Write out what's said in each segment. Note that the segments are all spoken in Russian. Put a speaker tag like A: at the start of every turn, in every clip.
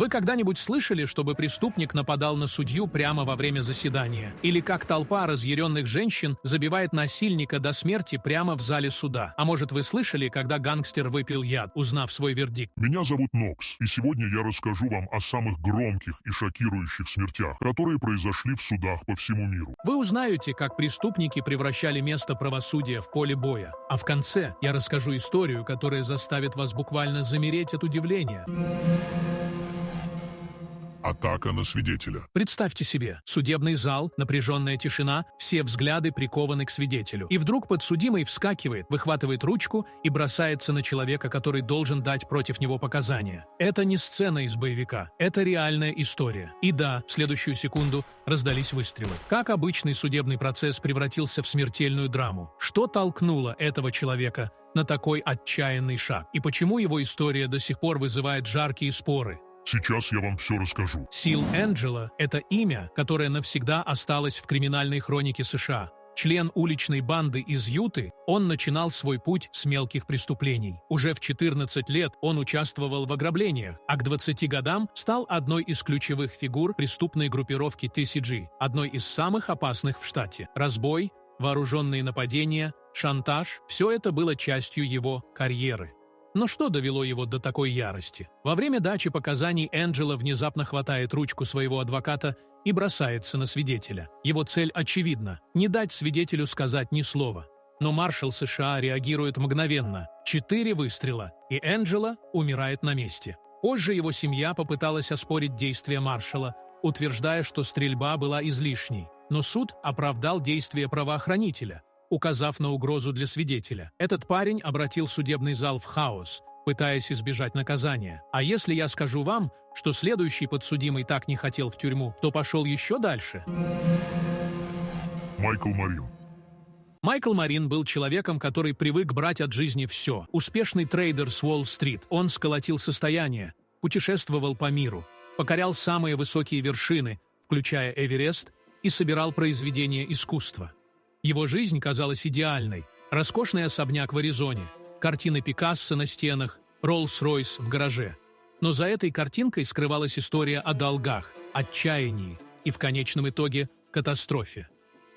A: Вы когда-нибудь слышали, чтобы преступник нападал на судью прямо во время заседания? Или как толпа разъяренных женщин забивает насильника до смерти прямо в зале суда? А может, вы слышали, когда гангстер выпил яд, узнав свой вердикт?
B: Меня зовут Нокс, и сегодня я расскажу вам о самых громких и шокирующих смертях, которые произошли в судах по всему миру.
A: Вы узнаете, как преступники превращали место правосудия в поле боя. А в конце я расскажу историю, которая заставит вас буквально замереть от удивления.
B: Атака на свидетеля.
A: Представьте себе, судебный зал, напряженная тишина, все взгляды прикованы к свидетелю. И вдруг подсудимый вскакивает, выхватывает ручку и бросается на человека, который должен дать против него показания. Это не сцена из боевика, это реальная история. И да, в следующую секунду раздались выстрелы. Как обычный судебный процесс превратился в смертельную драму? Что толкнуло этого человека на такой отчаянный шаг? И почему его история до сих пор вызывает жаркие споры?
B: Сейчас я вам все расскажу.
A: Сил Энджело – это имя, которое навсегда осталось в криминальной хронике США. Член уличной банды из Юты, он начинал свой путь с мелких преступлений. Уже в 14 лет он участвовал в ограблениях, а к 20 годам стал одной из ключевых фигур преступной группировки TCG, одной из самых опасных в штате. Разбой, вооруженные нападения, шантаж – все это было частью его карьеры. Но что довело его до такой ярости? Во время дачи показаний Энджело внезапно хватает ручку своего адвоката и бросается на свидетеля. Его цель очевидна – не дать свидетелю сказать ни слова. Но маршал США реагирует мгновенно. 4 выстрела, и Энджело умирает на месте. Позже его семья попыталась оспорить действия маршала, утверждая, что стрельба была излишней. Но суд оправдал действия правоохранителя, указав на угрозу для свидетеля. Этот парень обратил судебный зал в хаос, пытаясь избежать наказания. А если я скажу вам, что следующий подсудимый так не хотел в тюрьму, то пошел еще дальше?
B: Майкл Марин.
A: Майкл Марин был человеком, который привык брать от жизни все. Успешный трейдер с Уолл-стрит. Он сколотил состояние, путешествовал по миру, покорял самые высокие вершины, включая Эверест, и собирал произведения искусства. Его жизнь казалась идеальной. Роскошный особняк в Аризоне, картины Пикассо на стенах, Роллс-Ройс в гараже. Но за этой картинкой скрывалась история о долгах, отчаянии и, в конечном итоге, катастрофе.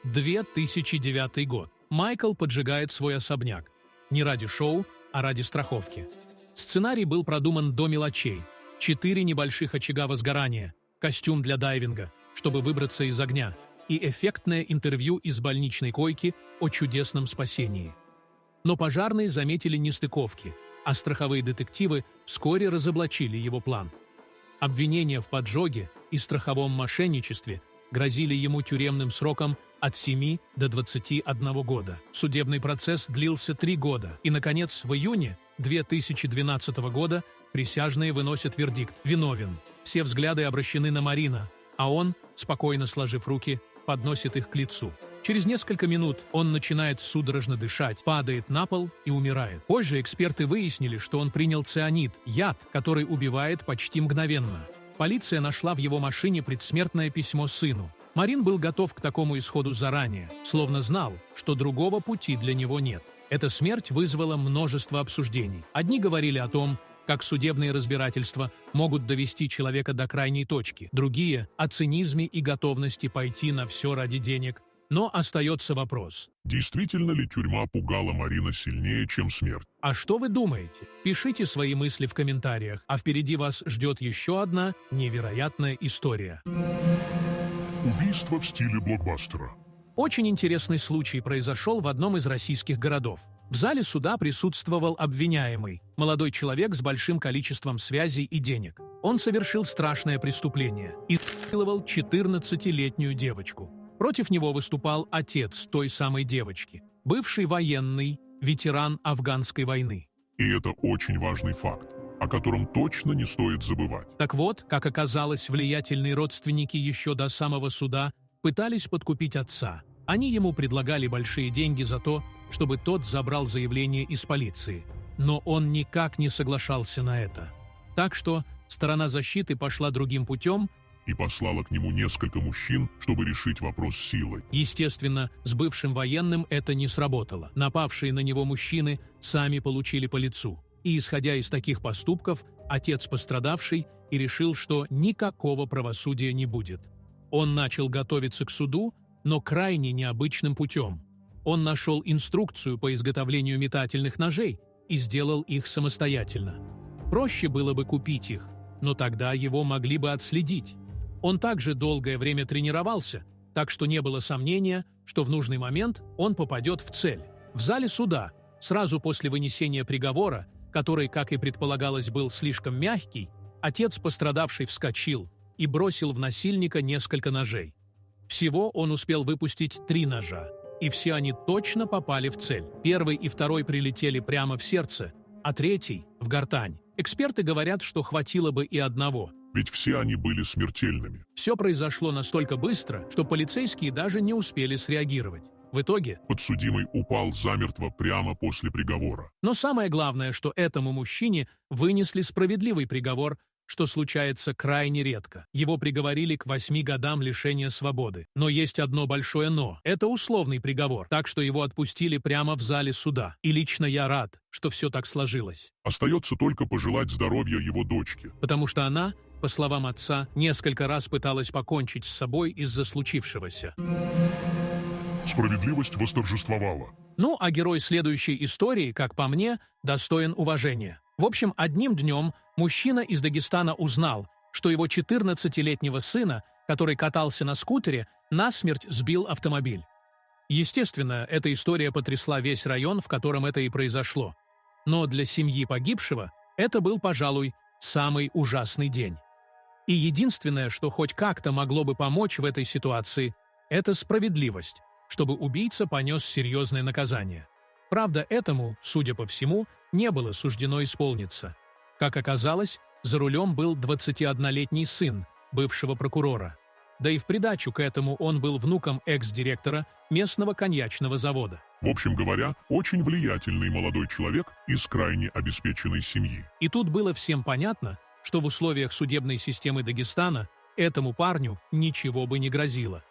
A: 2009 год. Майкл поджигает свой особняк. Не ради шоу, а ради страховки. Сценарий был продуман до мелочей. 4 небольших очага возгорания, костюм для дайвинга, чтобы выбраться из огня, и эффектное интервью из больничной койки о чудесном спасении. Но пожарные заметили нестыковки, а страховые детективы вскоре разоблачили его план. Обвинения в поджоге и страховом мошенничестве грозили ему тюремным сроком от 7 до 21 года. Судебный процесс длился 3 года, и, наконец, в июне 2012 года присяжные выносят вердикт – виновен. Все взгляды обращены на Марина, а он, спокойно сложив руки, подносит их к лицу. Через несколько минут он начинает судорожно дышать, падает на пол и умирает. Позже эксперты выяснили, что он принял цианид, яд, который убивает почти мгновенно. Полиция нашла в его машине предсмертное письмо сыну. Марин был готов к такому исходу заранее, словно знал, что другого пути для него нет. Эта смерть вызвала множество обсуждений. Одни говорили о том, как судебные разбирательства могут довести человека до крайней точки. Другие – о цинизме и готовности пойти на все ради денег. Но остается вопрос.
B: Действительно ли тюрьма пугала Марина сильнее, чем смерть?
A: А что вы думаете? Пишите свои мысли в комментариях, а впереди вас ждет еще одна невероятная история.
B: Убийство в стиле блокбастера.
A: Очень интересный случай произошел в одном из российских городов. В зале суда присутствовал обвиняемый, молодой человек с большим количеством связей и денег. Он совершил страшное преступление и изнасиловал 14-летнюю девочку. Против него выступал отец той самой девочки, бывший военный, ветеран афганской войны.
B: И это очень важный факт, о котором точно не стоит забывать.
A: Так вот, как оказалось, влиятельные родственники еще до самого суда пытались подкупить отца. Они ему предлагали большие деньги за то, чтобы тот забрал заявление из полиции. Но он никак не соглашался на это. Так что сторона защиты пошла другим путем
B: и послала к нему несколько мужчин, чтобы решить вопрос силой.
A: Естественно, с бывшим военным это не сработало. Напавшие на него мужчины сами получили по лицу. И, исходя из таких поступков, отец пострадавшей и решил, что никакого правосудия не будет. Он начал готовиться к суду, но крайне необычным путем. Он нашел инструкцию по изготовлению метательных ножей и сделал их самостоятельно. Проще было бы купить их, но тогда его могли бы отследить. Он также долгое время тренировался, так что не было сомнения, что в нужный момент он попадет в цель. В зале суда, сразу после вынесения приговора, который, как и предполагалось, был слишком мягкий, отец пострадавшей вскочил и бросил в насильника несколько ножей. Всего он успел выпустить 3 ножа, и все они точно попали в цель. Первый и второй прилетели прямо в сердце, а третий — в гортань. Эксперты говорят, что хватило бы и одного.
B: Ведь все они были смертельными.
A: Все произошло настолько быстро, что полицейские даже не успели среагировать. В итоге...
B: Подсудимый упал замертво прямо после приговора.
A: Но самое главное, что этому мужчине вынесли справедливый приговор, что случается крайне редко. Его приговорили к 8 годам лишения свободы. Но есть одно большое «но». Это условный приговор, так что его отпустили прямо в зале суда. И лично я рад, что все так сложилось.
B: Остается только пожелать здоровья его дочке.
A: Потому что она, по словам отца, несколько раз пыталась покончить с собой из-за случившегося.
B: Справедливость восторжествовала.
A: Ну, а герой следующей истории, как по мне, достоин уважения. В общем, одним днем мужчина из Дагестана узнал, что его 14-летнего сына, который катался на скутере, насмерть сбил автомобиль. Естественно, эта история потрясла весь район, в котором это и произошло. Но для семьи погибшего это был, пожалуй, самый ужасный день. И единственное, что хоть как-то могло бы помочь в этой ситуации, это справедливость, чтобы убийца понес серьезное наказание. Правда, этому, судя по всему, не было суждено исполниться. Как оказалось, за рулем был 21-летний сын бывшего прокурора. Да и в придачу к этому он был внуком экс-директора местного коньячного завода.
B: В общем говоря, очень влиятельный молодой человек из крайне обеспеченной семьи.
A: И тут было всем понятно, что в условиях судебной системы Дагестана этому парню ничего бы не грозило.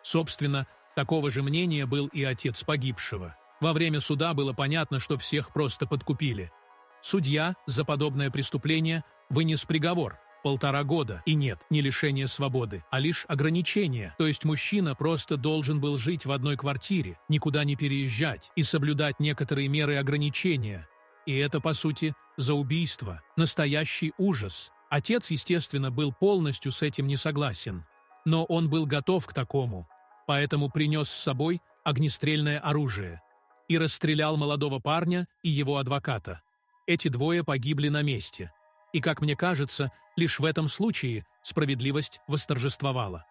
A: Собственно, такого же мнения был и отец погибшего. Во время суда было понятно, что всех просто подкупили. Судья за подобное преступление вынес приговор – 1,5 года, и нет, не лишение свободы, а лишь ограничение, то есть мужчина просто должен был жить в одной квартире, никуда не переезжать и соблюдать некоторые меры ограничения. И это, по сути, за убийство, настоящий ужас. Отец, естественно, был полностью с этим не согласен, но он был готов к такому, поэтому принес с собой огнестрельное оружие и расстрелял молодого парня и его адвоката. Эти двое погибли на месте. И, как мне кажется, лишь в этом случае справедливость восторжествовала.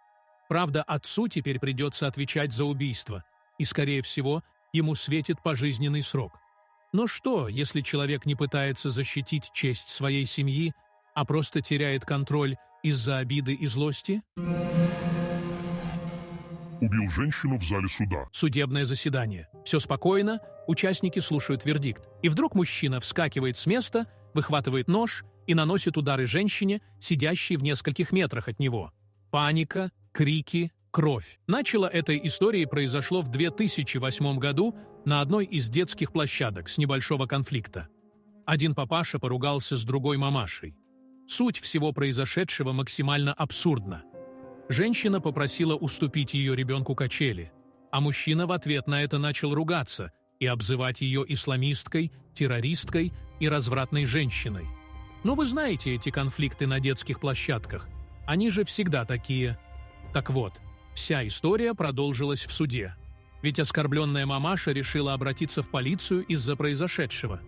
A: Правда, отцу теперь придется отвечать за убийство, и, скорее всего, ему светит пожизненный срок. Но что, если человек не пытается защитить честь своей семьи, а просто теряет контроль из-за обиды и злости?
B: Убил женщину в зале суда.
A: Судебное заседание. Все спокойно, участники слушают вердикт. И вдруг мужчина вскакивает с места, выхватывает нож и наносит удары женщине, сидящей в нескольких метрах от него. Паника, крики, кровь. Начало этой истории произошло в 2008 году на одной из детских площадок с небольшого конфликта. Один папаша поругался с другой мамашей. Суть всего произошедшего максимально абсурдна. Женщина попросила уступить ее ребенку качели, а мужчина в ответ на это начал ругаться и обзывать ее исламисткой, террористкой и развратной женщиной. Ну, вы знаете эти конфликты на детских площадках. Они же всегда такие. Так вот, вся история продолжилась в суде. Ведь оскорбленная мамаша решила обратиться в полицию из-за произошедшего.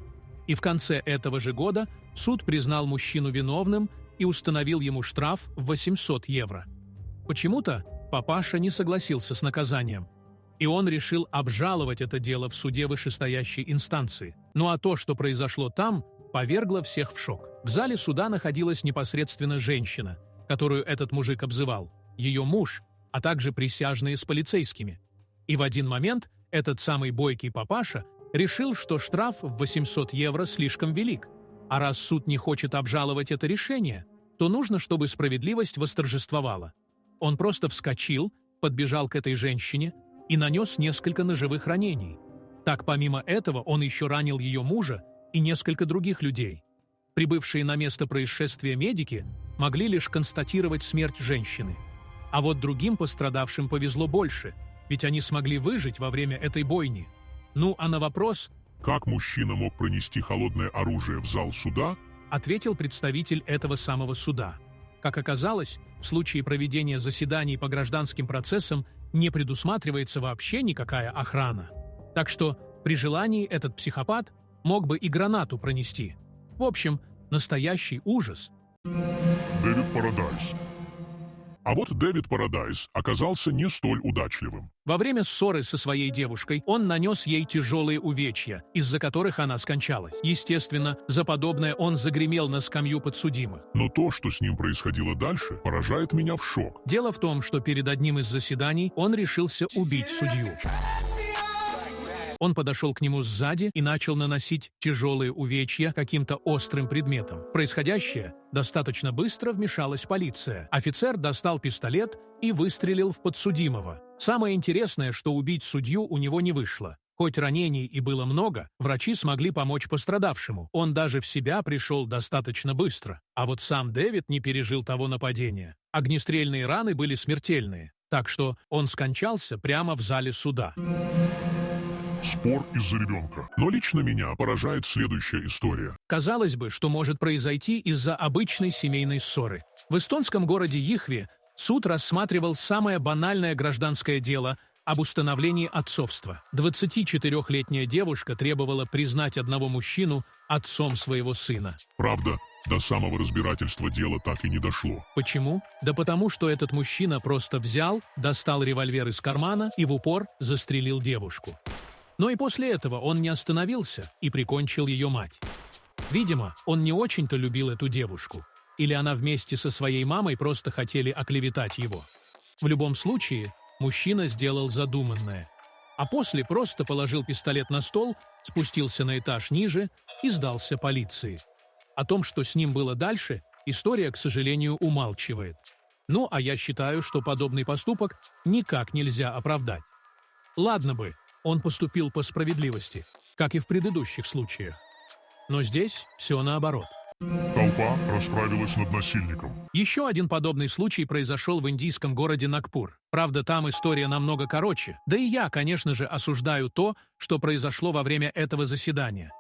A: И в конце этого же года суд признал мужчину виновным и установил ему штраф в 800 евро. Почему-то папаша не согласился с наказанием, и он решил обжаловать это дело в суде вышестоящей инстанции. Ну а то, что произошло там, повергло всех в шок. В зале суда находилась непосредственно женщина, которую этот мужик обзывал, ее муж, а также присяжные с полицейскими. И в один момент этот самый бойкий папаша решил, что штраф в 800 евро слишком велик, а раз суд не хочет обжаловать это решение, то нужно, чтобы справедливость восторжествовала. Он просто вскочил, подбежал к этой женщине и нанес несколько ножевых ранений. Так, помимо этого, он еще ранил ее мужа и несколько других людей. Прибывшие на место происшествия медики могли лишь констатировать смерть женщины. А вот другим пострадавшим повезло больше, ведь они смогли выжить во время этой бойни. Ну а на вопрос,
B: Как мужчина мог пронести холодное оружие в зал суда?
A: ответил представитель этого самого суда. Как оказалось, в случае проведения заседаний по гражданским процессам не предусматривается вообще никакая охрана. Так что при желании этот психопат мог бы и гранату пронести. В общем, настоящий ужас.
B: Дэвид Парадайз. А вот Дэвид Парадайз оказался не столь удачливым.
A: Во время ссоры со своей девушкой он нанес ей тяжелые увечья, из-за которых она скончалась. Естественно, за подобное он загремел на скамью подсудимых.
B: Но то, что с ним происходило дальше, поражает меня в шок.
A: Дело в том, что перед одним из заседаний он решился убить судью. Он подошел к нему сзади и начал наносить тяжелые увечья каким-то острым предметом. В происходящее достаточно быстро вмешалась полиция. Офицер достал пистолет и выстрелил в подсудимого. Самое интересное, что убить судью у него не вышло. Хоть ранений и было много, врачи смогли помочь пострадавшему. Он даже в себя пришел достаточно быстро. А вот сам Дэвид не пережил того нападения. Огнестрельные раны были смертельные. Так что он скончался прямо в зале суда.
B: Спор из-за ребенка. Но лично меня поражает следующая история.
A: Казалось бы, что может произойти из-за обычной семейной ссоры. В эстонском городе Йихве суд рассматривал самое банальное гражданское дело об установлении отцовства. 24-летняя девушка требовала признать одного мужчину отцом своего сына.
B: Правда, до самого разбирательства дело так и не дошло.
A: Почему? Да потому, что этот мужчина просто взял, достал револьвер из кармана и в упор застрелил девушку. Но и после этого он не остановился и прикончил ее мать. Видимо, он не очень-то любил эту девушку. Или она вместе со своей мамой просто хотели оклеветать его. В любом случае, мужчина сделал задуманное. А после просто положил пистолет на стол, спустился на этаж ниже и сдался полиции. О том, что с ним было дальше, история, к сожалению, умалчивает. Ну, а я считаю, что подобный поступок никак нельзя оправдать. Ладно бы, он поступил по справедливости, как и в предыдущих случаях. Но здесь все наоборот.
B: Толпа расправилась над насильником.
A: Еще один подобный случай произошел в индийском городе Нагпур. Правда, там история намного короче. Да и я, конечно же, осуждаю то, что произошло во время этого заседания.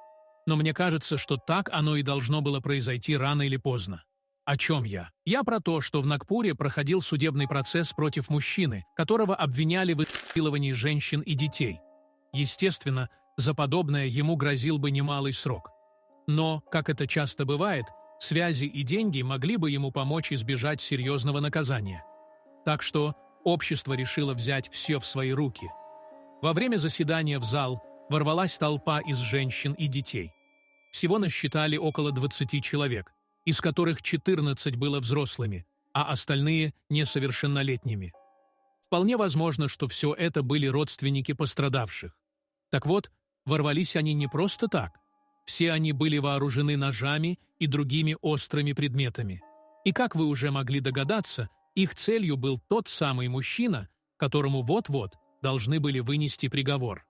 A: Но мне кажется, что так оно и должно было произойти рано или поздно. О чем я? Я про то, что в Нагпуре проходил судебный процесс против мужчины, которого обвиняли в изнасиловании женщин и детей. Естественно, за подобное ему грозил бы немалый срок. Но, как это часто бывает, связи и деньги могли бы ему помочь избежать серьезного наказания. Так что общество решило взять все в свои руки. Во время заседания в зал ворвалась толпа из женщин и детей. Всего насчитали около 20 человек, из которых 14 было взрослыми, а остальные – несовершеннолетними. Вполне возможно, что все это были родственники пострадавших. Так вот, ворвались они не просто так. Все они были вооружены ножами и другими острыми предметами. И, как вы уже могли догадаться, их целью был тот самый мужчина, которому вот-вот должны были вынести приговор.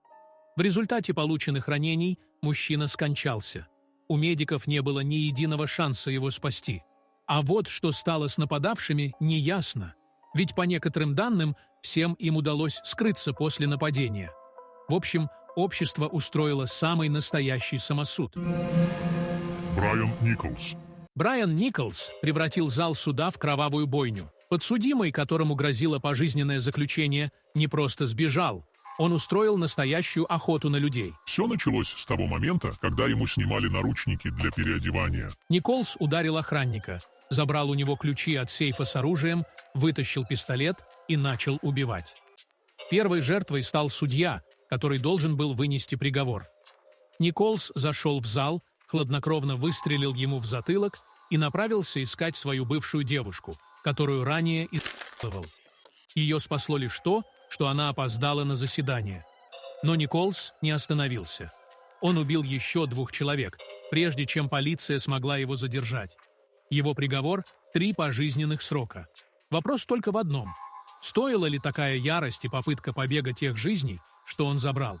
A: В результате полученных ранений мужчина скончался. У медиков не было ни единого шанса его спасти. А вот что стало с нападавшими, неясно. Ведь по некоторым данным, всем им удалось скрыться после нападения. В общем, общество устроило самый настоящий самосуд.
B: Брайан Николс.
A: Брайан Николс превратил зал суда в кровавую бойню. Подсудимый, которому грозило пожизненное заключение, не просто сбежал. Он устроил настоящую охоту на людей.
B: Все началось с того момента, когда ему снимали наручники для переодевания.
A: Николс ударил охранника, забрал у него ключи от сейфа с оружием, вытащил пистолет и начал убивать. Первой жертвой стал судья, который должен был вынести приговор. Николс зашел в зал, хладнокровно выстрелил ему в затылок и направился искать свою бывшую девушку, которую ранее изнасиловал. Ее спасло лишь то, что она опоздала на заседание. Но Николс не остановился. Он убил еще 2 человек, прежде чем полиция смогла его задержать. Его приговор – 3 пожизненных срока. Вопрос только в одном. Стоила ли такая ярость и попытка побега тех жизней, что он забрал?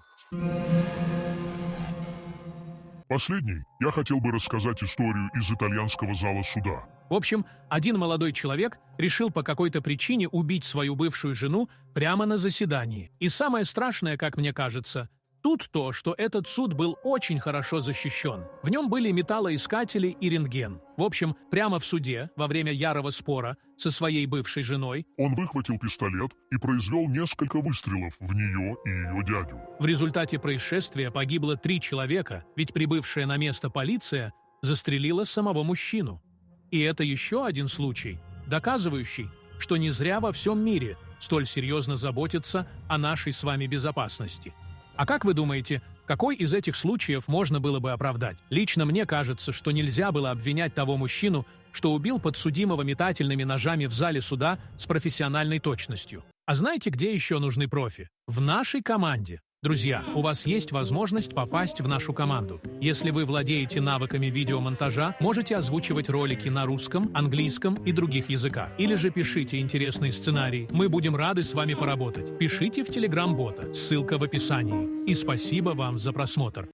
B: Последний я хотел бы рассказать историю из итальянского зала суда.
A: В общем, один молодой человек решил по какой-то причине убить свою бывшую жену прямо на заседании. И самое страшное, как мне кажется, тут то, что этот суд был очень хорошо защищен. В нем были металлоискатели и рентген. В общем, прямо в суде, во время ярого спора со своей бывшей женой,
B: Он выхватил пистолет и произвел несколько выстрелов в нее и ее дядю.
A: в результате происшествия погибло 3 человека, ведь прибывшая на место полиция застрелила самого мужчину. И это еще один случай, доказывающий, что не зря во всем мире столь серьезно заботятся о нашей с вами безопасности. А как вы думаете, какой из этих случаев можно было бы оправдать? Лично мне кажется, что нельзя было обвинять того мужчину, что убил подсудимого метательными ножами в зале суда с профессиональной точностью. А знаете, где еще нужны профи? В нашей команде. Друзья, у вас есть возможность попасть в нашу команду. Если вы владеете навыками видеомонтажа, можете озвучивать ролики на русском, английском и других языках. Или же пишите интересные сценарии. Мы будем рады с вами поработать. Пишите в Telegram-бота, ссылка в описании. И спасибо вам за просмотр.